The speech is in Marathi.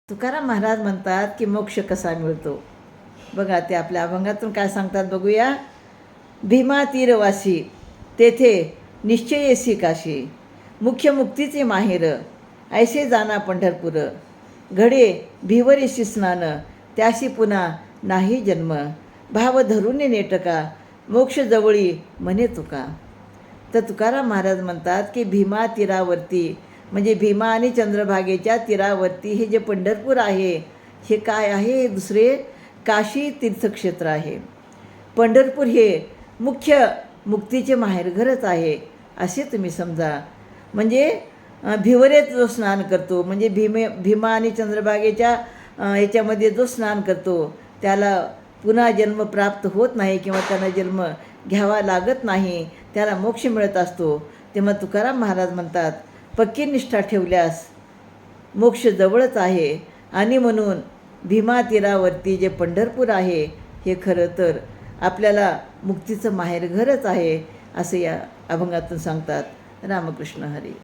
तुकाराम महाराज म्हणतात की मोक्ष कसा मिळतो. बघा ते आपल्या अभंगातून काय सांगतात बघूया. भीमा तीरवासी तेथे निश्चयेसी काशी, मुख्य मुक्तीचे माहेर ऐसे जाना पंढरपूर. घडे भिवरेशी स्नान त्याशी पुन्हा नाही जन्म, भाव धरून नेटका मोक्ष जवळी म्हणे तुका. तर तुकाराम महाराज म्हणतात की भीमा तीरावरती म्हणजे भीमा आणि चंद्रभागेच्या तीरावरती हे जे पंढरपूर आहे हे काय आहे, हे दुसरे काशी तीर्थक्षेत्र आहे. पंढरपूर हे मुख्य मुक्तीचे माहेरघरच आहे असे तुम्ही समजा. म्हणजे भिवरेत जो स्नान करतो म्हणजे भीमा आणि चंद्रभागेच्या ह्याच्यामध्ये जो स्नान करतो त्याला पुन्हा जन्म प्राप्त होत नाही किंवा त्यांना जन्म घ्यावा लागत नाही, त्याला मोक्ष मिळत असतो. तेव्हा तुकाराम महाराज म्हणतात पक्की निष्ठा ठेवल्यास मोक्ष जवळच आहे. आणि म्हणून भीमा तीरावरती जे पंढरपूर आहे हे खरं तर आपल्याला मुक्तीचं माहेरघरच आहे असे या अभंगातून सांगतात. रामकृष्ण हरी.